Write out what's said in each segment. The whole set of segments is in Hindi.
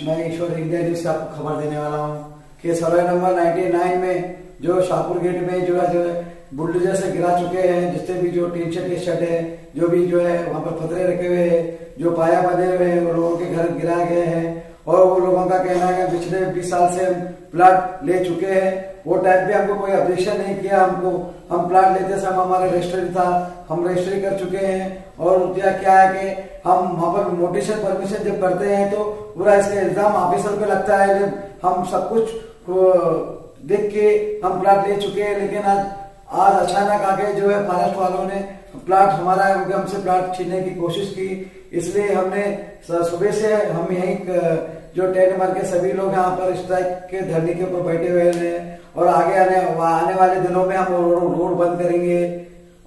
मैं ईश्वर इंडिया न्यूज से आपको खबर देने वाला हूँ कि सर्वे नंबर 99 में जो शाहपुर गेट में जो है बुलडोजर से गिरा चुके हैं, जितने भी जो टीन शेड के शेड है, जो भी जो है वहाँ पर पतरे रखे हुए हैं, जो पाया बंधे हुए हैं, वो लोगों के घर गिरा गए हैं। और वो लोगों का कहना है कि पिछले 20 साल से हम प्लाट ले चुके हैं, वो टाइम पे हमको कोई ऑब्जेक्शन नहीं किया। हम प्लाट लेते समय हमारा रजिस्ट्री था, हम रजिस्ट्री कर चुके हैं। और क्या है कि हम वहाँ पर नोटिस परमिशन जब करते हैं तो पूरा इसका इल्जाम ऑफिसर पे लगता है। जब हम सब कुछ देख के हम प्लाट ले चुके हैं, लेकिन आज अचानक आके जो है फॉरेस्ट वालों ने प्लाट हमारा हमसे प्लाट छीनने की कोशिश की। इसलिए हमने सुबह से हम यही जो टेंट मार के सभी लोग यहाँ पर स्ट्राइक के धरने के ऊपर बैठे हुए हैं और आगे आने वाले दिनों में हम रोड बंद करेंगे।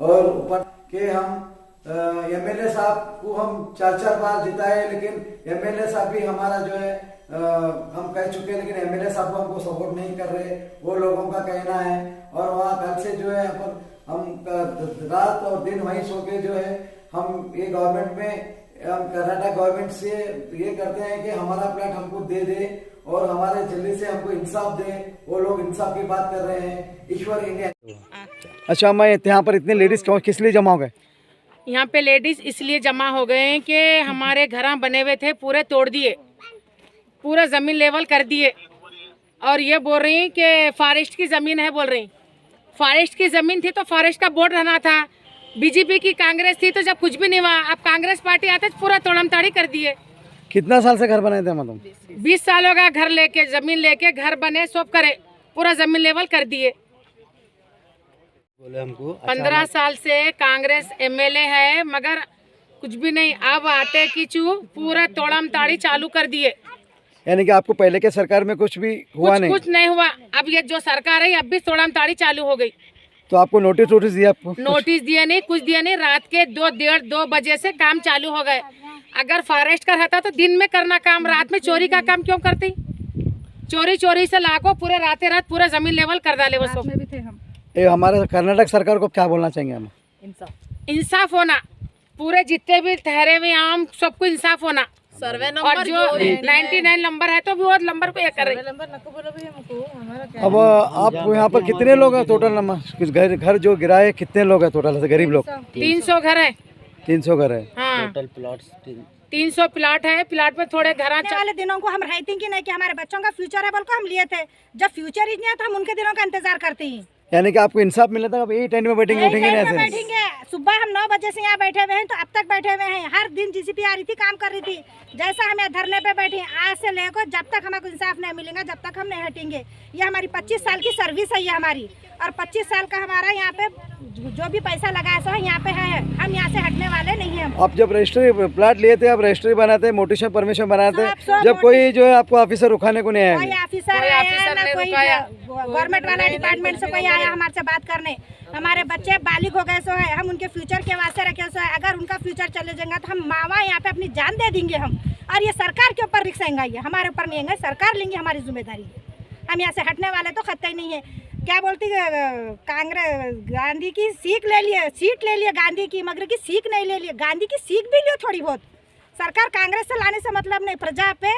और ऊपर के हम एमएलए साहब को हम 4 बार जिताए, लेकिन एमएलए साहब भी हमारा जो है हम कह चुके हैं, लेकिन एमएलए साहब को हमको सपोर्ट नहीं कर रहे, वो लोगों का कहना है। और वहाँ कल से जो है हम रात और दिन वहीं सो के जो है हम ये गवर्नमेंट में हम कर्नाटक गवर्नमेंट से ये करते हैं कि हमारा प्लाट हमको दे दे और हमारे जल्दी से हमको इंसाफ दे। वो लोग इंसाफ की बात कर रहे हैं। ईश्वर इंडिया। अच्छा, मैं यहाँ पर इतने लेडीज किस लिए जमा हो गए? यहाँ पे लेडीज इसलिए जमा हो गए हैं कि हमारे घर बने हुए थे पूरे तोड़ दिए, पूरा जमीन लेवल कर दिए। और ये बोल रही हैं कि फॉरेस्ट की जमीन है, बोल रही फॉरेस्ट की जमीन थी तो फॉरेस्ट का बोर्ड रहना था। बीजेपी की कांग्रेस थी तो जब कुछ भी नहीं हुआ, अब कांग्रेस पार्टी आते पूरा तोड़म ताड़ी कर दिए। कितना साल से घर बनाए थे मतलब? 20 साल हो गया घर लेके, जमीन लेके घर बने, सब करे, पूरा जमीन लेवल कर दिए। बोले हमको 15 साल से कांग्रेस एमएलए है, मगर कुछ भी नहीं। अब आते की चू पूरा तोड़म ताड़ी चालू कर दिए। यानी कि आपको पहले के सरकार में कुछ भी हुआ नहीं? कुछ नहीं हुआ। अब ये जो सरकार है अब भी तोड़म ताड़ी चालू हो गई। तो आपको नोटिस दिया? आपको नोटिस दिया नहीं, कुछ दिया नहीं। रात के 2 बजे से काम चालू हो गए। अगर फॉरेस्ट का रहता तो दिन में करना काम, रात में चोरी का काम क्यों करती? चोरी से लाखों पूरे रात पूरा जमीन लेवल कर डाले वो सब। भी थे हम। हमारे कर्नाटक सरकार को क्या बोलना चाहेंगे हम? इंसाफ होना, पूरे जितने भी ठहरे हुए आम सबको इंसाफ होना। सर्वे नंबर और जो 99 नंबर है तो भी वो नंबर को ये कर रहे। अब आप यहाँ पर कितने लोग हैं टोटल? नंबर घर जो गिराए कितने लोग हैं टोटल गरीब लोग? 300 घर है। 300 घर है। हाँ, टोटल प्लॉट 300 प्लाट है। प्लाट में थोड़े घर वाले दिनों को हम रहते कि नहीं कि हमारे बच्चों का फ्यूचर है बोल को हम लिए थे। जब फ्यूचर ही नहीं है तो हम उनके दिनों का इंतजार करते हैं। यानी कि आपको इंसाफ मिला था? अब यही टेंट में बैठेंगे, उठेंगे नहीं ऐसे? बैठेंगे। सुबह हम 9 बजे से यहाँ बैठे हुए हैं तो अब तक बैठे हुए हैं। हर दिन जीसीपी आ रही थी, काम कर रही थी। जैसा हमें धरने पे बैठी, आज से लेकर जब तक हमको इंसाफ नहीं मिलेगा जब तक हम नहीं हटेंगे। ये हमारी 25 साल की सर्विस है ये हमारी, और 25 साल का हमारा यहाँ पे जो भी पैसा लगाया सो यहाँ पे है। हम यहाँ से हटने वाले नहीं है। आप जब रजिस्ट्री प्लाट लिए थे, आप रजिस्ट्री बनाते, मोटिशन परमिशन बनाते, जब कोई जो है आपको ऑफिसर उठाने को नहीं आया? कोई ऑफिसर आया ना, कोई गवर्नमेंट वाला डिपार्टमेंट से कोई आया हमारे से बात करने। हमारे बच्चे बालिग हो गए सो है, हम उनके फ्यूचर के वास्ते रखे सो है। अगर उनका फ्यूचर चले जाएगा तो हम मावा यहाँ पे अपनी जान दे देंगे हम। और ये सरकार के ऊपर रिक्स आएंगे, ये हमारे ऊपर नहीं आएंगे, सरकार लेंगे, हमारी जिम्मेदारी है। हम यहाँ से हटने वाले तो खत्ता ही नहीं है। क्या बोलती कांग्रेस गांधी की सीख ले लिए गांधी की, मगर की सीख नहीं ले लिए। गांधी की सीख भी लियो थोड़ी बहुत। सरकार कांग्रेस से लाने से मतलब नहीं, प्रजा पे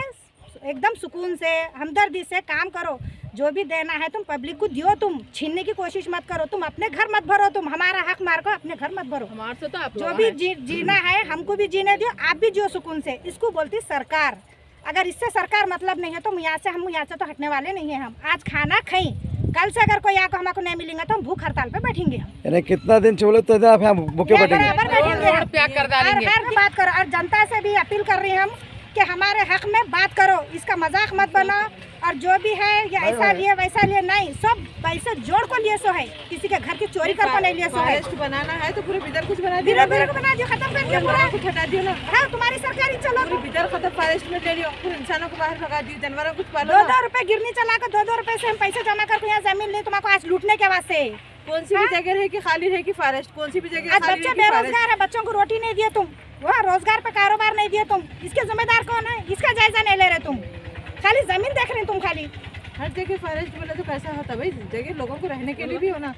एकदम सुकून से हमदर्दी से काम करो। जो भी देना है तुम पब्लिक को दियो, तुम छीनने की कोशिश मत करो। तुम अपने घर मत भरो, तुम हमारा हक मार को अपने घर मत भरो। हमारे से तो आप जो भी जीना है हमको भी जीने दियो, आप भी जियो सुकून से। इसको बोलती सरकार। अगर इससे सरकार मतलब नहीं है तो हम यहाँ से तो हटने वाले नहीं है। हम आज खाना खाई, कल से अगर कोई आकर हमको नहीं मिलेंगे तो हम भूख हड़ताल पे बैठेंगे। यानी कितना दिन चले तो आप यहाँ भूखे बैठेंगे? हर बात करो। और जनता से भी अपील कर रही हैं हम कि हमारे हक में बात करो, इसका मजाक मत बनाओ। और जो भी है ये ऐसा लिए वैसा लिए नहीं, सब पैसे जोड़ को लिए सो है। किसी के घर की चोरी कर को नहीं लिए सो है। बनाना है तो पूरे बिदर कुछ बना दियो, बिदर को बना दियो, खत्म कर दियो, पूरा कुछ हटा दियो ना। हाँ, तुम्हारी सरकारी चलो। पूरे बिदर खत्म, फॉरेस्ट में ले लियो, पूरे इंसानों को बाहर भगा दियो, जानवरों को कुछ पालो। 2-2 रुपए गिरनी चला कर 2-2 रुपए से हम पैसे जमा करके यहाँ जमीन ली तुमको आज लूटने के वास्ते। कौन सी भी जगह है कि खाली है कि फॉरेस्ट? कौन सी भी जगह आज बच्चे बेरोजगार है, बच्चों को रोटी नहीं दिए तुम, वहाँ रोजगार पे कारोबार नहीं दिए तुम। इसके जिम्मेदार कौन है? इसका जायजा नहीं ले रहे तुम, खाली जमीन देख रहे तुम। खाली हर जगह फॉरेस्ट बोले तो कैसा होता भाई, जगह लोगों को रहने के लिए भी होना।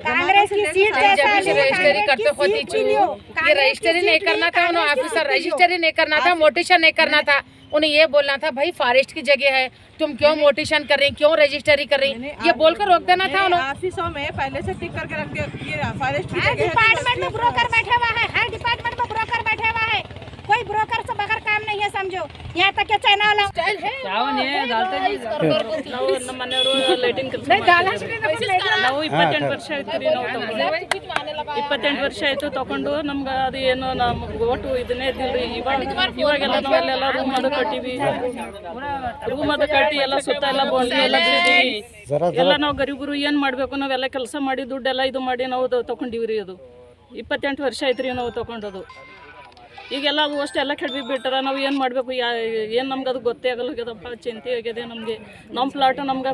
कांग्रेस की सीट जैसा रजिस्ट्री करते होती थी, ये रजिस्ट्री नहीं करना था उन्हें, ऑफिसर रजिस्ट्री नहीं करना था, मोटिशन नहीं करना था, उन्हें ये बोलना था भाई फॉरेस्ट की जगह है, तुम क्यों मोटिशन कर रही, क्यों रजिस्ट्री कर रही, ये बोलकर रोक देना था उन्हें। ऑफिसों में पहले से टिक करके रख दिया ये फॉरेस्ट की हर जगह है। डिपार्टमेंट में ब्रोकर बैठा हुआ है, हर डिपार्टमेंट में ब्रोकर बैठा हुआ है, कोई ब्रोकर से बगैर काम नहीं है समझो। यहाँ तक के चाइना वाला ನಾವು 28 ವರ್ಷ ಆಯ್ತು ರೀ, ನಾವು 28 ವರ್ಷ ಆಯ್ತು ತಗೊಂಡು ನಮ್ಗೆ ಅದು ಏನು ನಮ್ಮ ಒಟ್ಟು ಇದನ್ನೇ ಇದ್ದಿಲ್ರಿ. ಇವಾಗೆಲ್ಲ ನಾವೆಲ್ಲ ರೂಮ್ ಅದು ಕಟ್ಟಿವಿ, ರೂಮ್ ಅದು ಕಟ್ಟಿ ಎಲ್ಲ ಸುತ್ತ ಎಲ್ಲ ಬೌಂಡ್ರಿ ಎಲ್ಲ ಬಿಟ್ಟಿವಿ. ಎಲ್ಲ ನಾವು ಗರೀಬರು ಏನು ಮಾಡಬೇಕು, ನಾವೆಲ್ಲ ಕೆಲಸ ಮಾಡಿ ದುಡ್ಡೆಲ್ಲ ಇದು ಮಾಡಿ ನಾವು ತಗೊಂಡಿವಿ ರೀ. ಅದು 28 ವರ್ಷ ಆಯ್ತು ರೀ ನಾವು ತಗೊಂಡದು. ಈಗೆಲ್ಲ ಅದು ಅಷ್ಟೆಲ್ಲ ಕೆಡವಿ ಬಿಟ್ಟಾರ, ನಾವು ಏನು ಮಾಡಬೇಕು, ಏನು ನಮ್ಗೆ ಅದು ಗೊತ್ತೇ ಆಗಲ್ಲ ಹೋಗ್ಯದಪ್ಪ, ಚಿಂತೆ ಆಗಿದೆ ನಮಗೆ. ನಮ್ಮ ಪ್ಲಾಟ್ ನಮ್ಗೆ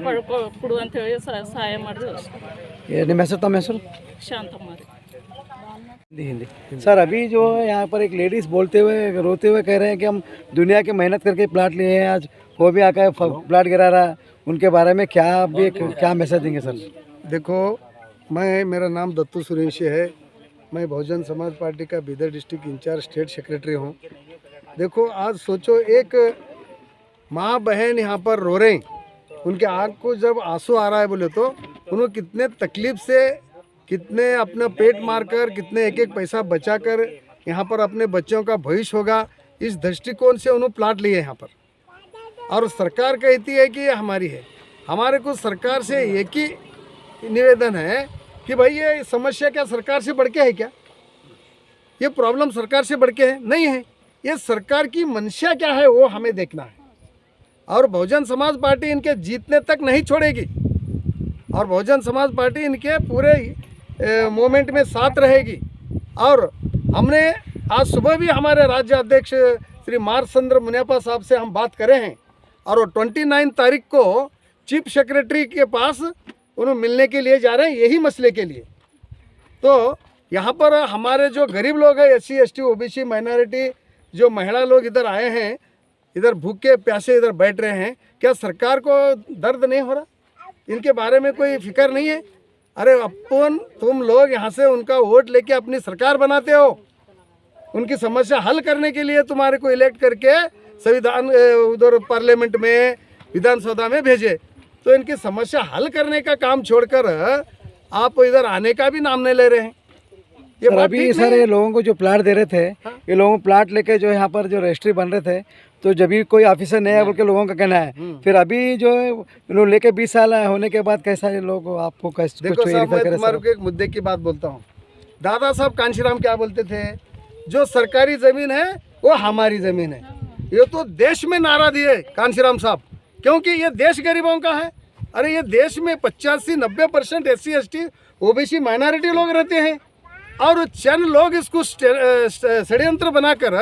ಕೊಡು ಅಂತ ಹೇಳಿ ಸಹಾಯ ಮಾಡಿದ್ರು ಅಷ್ಟೇ. ನಿಮ್ಮ ಹೆಸರು, ತಮ್ಮ ಹೆಸರು? ಶಾಂತಮ್ಮ ರೀ. हिंदी। सर अभी जो है यहाँ पर एक लेडीज़ बोलते हुए रोते हुए कह रहे हैं कि हम दुनिया की मेहनत करके प्लाट लिए हैं, आज वो भी आकर प्लाट गिरा रहा है, उनके बारे में क्या आप भी क्या मैसेज देंगे सर? देखो, मेरा नाम दत्तू सुरेशी है, मैं बहुजन समाज पार्टी का Bidar district incharge state secretary हूँ। देखो, आज सोचो एक माँ बहन यहाँ पर रो रहे हैं, उनके आँख को जब आंसू आ रहा है बोले तो उन्होंने कितने तकलीफ से, कितने अपना पेट मारकर, कितने एक एक पैसा बचाकर यहाँ पर अपने बच्चों का भविष्य होगा, इस दृष्टिकोण से उन्होंने प्लाट लिए यहाँ पर। और सरकार कहती है कि ये हमारी है। हमारे को सरकार से एक ही निवेदन है कि भाई ये समस्या क्या सरकार से बढ़ के है क्या? ये प्रॉब्लम सरकार से बढ़ के है? नहीं है। ये सरकार की मंशा क्या है वो हमें देखना है, और बहुजन समाज पार्टी इनके जीतने तक नहीं छोड़ेगी, और बहुजन समाज पार्टी इनके पूरे मूवमेंट में साथ रहेगी। और हमने आज सुबह भी हमारे राज्य अध्यक्ष श्री मारचंद्र मुनियापा साहब से हम बात करे हैं, और वो 29 तारीख को चीफ सेक्रेटरी के पास उन्हें मिलने के लिए जा रहे हैं, यही मसले के लिए। तो यहाँ पर हमारे जो गरीब लोग हैं, SC ST OBC माइनॉरिटी, जो महिला लोग इधर आए हैं, इधर भूखे प्यासे इधर बैठ रहे हैं, क्या सरकार को दर्द नहीं हो रहा? इनके बारे में कोई फिक्र नहीं है? अरे अपन तुम लोग यहाँ से उनका वोट लेके अपनी सरकार बनाते हो, उनकी समस्या हल करने के लिए तुम्हारे को इलेक्ट करके संविधान उधर पार्लियामेंट में, विधानसभा में भेजे, तो इनकी समस्या हल करने का काम छोड़कर आप इधर आने का भी नाम नहीं ले रहे हैं। ये सर अभी सर ये लोगों को जो प्लाट दे रहे थे, ये लोगों को प्लाट लेके जो यहाँ पर जो रजिस्ट्री बन रहे थे, तो जब भी कोई ऑफिसर नहीं है बोल के लोगों का कहना है, फिर अभी जो लोग लेके 20 साल होने के बाद कैसा ये लोग आपको कैसे? देखो साहब, मैं तुम्हारे को एक मुद्दे की बात बोलता हूँ। दादा साहब कांशीराम क्या बोलते थे? जो सरकारी जमीन है वो हमारी जमीन है। ये तो देश में नारा दिए कांशीराम साहब, क्योंकि ये देश गरीबों का है। अरे ये देश में 85-90% SC ST OBC माइनॉरिटी लोग रहते हैं, और चंद लोग इसको षड्यंत्र बनाकर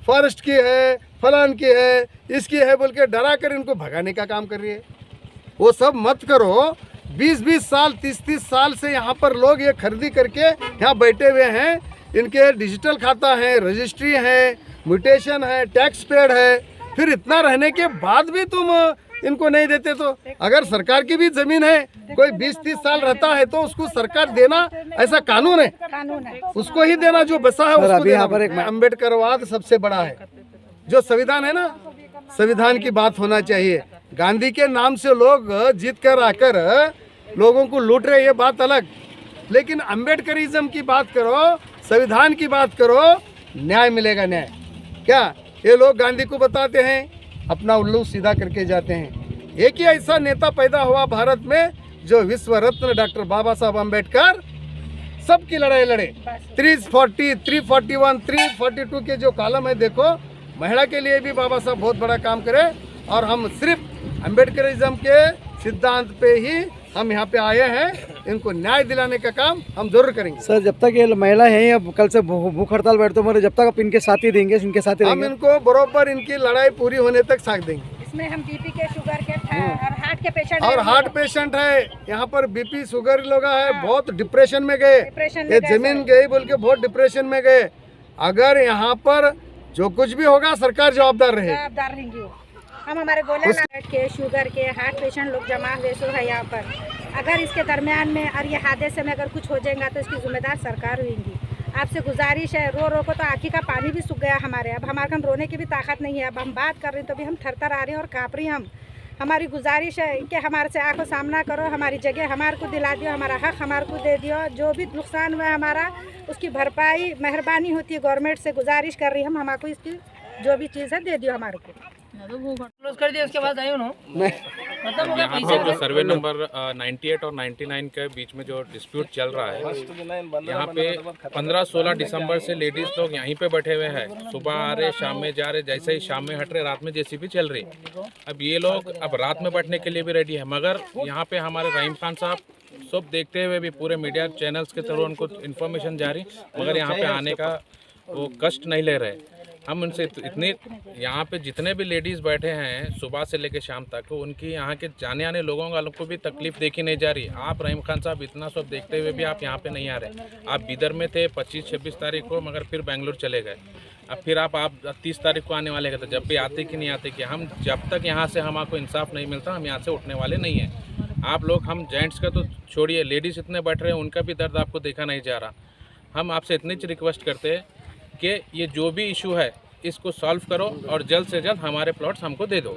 फॉरेस्ट की है, फलान की है, इसकी है बोल के डरा कर इनको भगाने का काम कर रही है। वो सब मत करो। 20-20 साल 30-30 साल से यहाँ पर लोग ये खरीदी करके यहाँ बैठे हुए हैं, इनके डिजिटल खाता है, रजिस्ट्री है, म्यूटेशन है, टैक्स पेड है, फिर इतना रहने के बाद भी तुम इनको नहीं देते। तो अगर सरकार की भी जमीन है, कोई 20-30 साल रहता है तो उसको सरकार देना, ऐसा कानून है, उसको ही देना जो बसा है उसको देना। अम्बेडकरवाद सबसे बड़ा है। जो संविधान है ना, संविधान की बात होना चाहिए। गांधी के नाम से लोग जीत कर आकर लोगों को लूट रहे, ये बात अलग, लेकिन अम्बेडकरिज्म की बात करो, संविधान की बात करो, न्याय मिलेगा। न्याय क्या ये लोग गांधी को बताते हैं, अपना उल्लू सीधा करके जाते हैं। एक ही ऐसा नेता पैदा हुआ भारत में जो विश्व रत्न डॉक्टर बाबा साहब अम्बेडकर सबकी लड़ाई लड़े। 340, 341, 342 के जो कॉलम है, देखो महिला के लिए भी बाबा साहब बहुत बड़ा काम करे, और हम सिर्फ अम्बेडकरिज्म के सिद्धांत पे ही हम यहाँ पे आए हैं। इनको न्याय दिलाने का काम हम जरूर करेंगे। सर जब तक ये महिला है, अब कल से भूख हड़ताल बैठते हो, जब तक आप इनके साथ ही देंगे, इनके साथ ही हम इनको बरोबर इनकी लड़ाई पूरी होने तक साथ देंगे। इसमें हम BP के, शुगर के और हार्ट के पेशेंट, और हार्ट पेशेंट है यहाँ पर, BP शुगर लोग है, बहुत डिप्रेशन में गए, ये जमीन गई बोल के बहुत डिप्रेशन में गए। अगर यहाँ पर जो कुछ भी होगा सरकार जवाबदार रहेगी। हम हमारे गोले के शुगर के हार्ट पेशेंट लोग जमा हुए सो है यहाँ पर। अगर इसके दरमियान में और ये हादसे में अगर कुछ हो जाएगा तो इसकी जिम्मेदार सरकार होगी। आपसे गुजारिश है, रो रो को तो आँखी का पानी भी सूख गया हमारे। अब हमारे हम रोने की भी ताकत नहीं है। अब हम बात कर रहे हैं तो भी हम थरथर आ रहे हैं और काँप रही हैं हम। हमारी गुजारिश है कि हमारे से आँखों सामना करो, हमारी जगह हमारे को दिला दियो, हमारा हक हमारे को दे दियो। जो भी नुकसान हुआ है हमारा उसकी भरपाई मेहरबानी होती है गवर्नमेंट से। गुजारिश कर रही हम हमको इसकी जो भी चीज़ है दे दियो हमारे को। क्लोज कर दिया उसके बाद आए उन्होंने मतलब यहाँ पे जो सर्वे नंबर 98 और 99 के बीच में जो डिस्प्यूट चल रहा है, यहाँ पे 15-16 दिसंबर से लेडीज लोग यहीं पे बैठे हुए हैं। सुबह आ रहे, शाम में जा रहे, जैसे ही शाम में हट रहे, रात में जेसीबी चल रही। अब ये लोग अब रात में बैठने के लिए भी रेडी है, मगर यहाँ पे हमारे रहीम खान साहब सब देखते हुए भी पूरे मीडिया चैनल्स के थ्रू उनको इन्फॉर्मेशन जारी, मगर यहाँ पे आने का वो कष्ट नहीं ले रहे। हम उनसे इतनी यहाँ पे जितने भी लेडीज़ बैठे हैं सुबह से लेकर शाम तक, उनकी यहाँ के जाने आने लोगों को भी तकलीफ देखी नहीं जा रही। आप रहीम खान साहब इतना सब देखते हुए भी आप यहाँ पे नहीं आ रहे। आप बिदर में थे 25-26 तारीख को, मगर फिर बेंगलुरु चले गए। अब फिर आप 30 तारीख को आने वाले थे। जब भी आते कि नहीं आते कि हम जब तक यहाँ से हमको इंसाफ नहीं मिलता हम यहाँ से उठने वाले नहीं हैं। आप लोग, हम जेंट्स का तो छोड़िए, लेडीज़ इतने बैठ रहे हैं उनका भी दर्द आपको देखा नहीं जा रहा। हम आपसे इतनी रिक्वेस्ट करते हैं कि ये जो भी इशू है इसको सॉल्व करो और जल्द से जल्द हमारे प्लॉट्स हमको दे दो।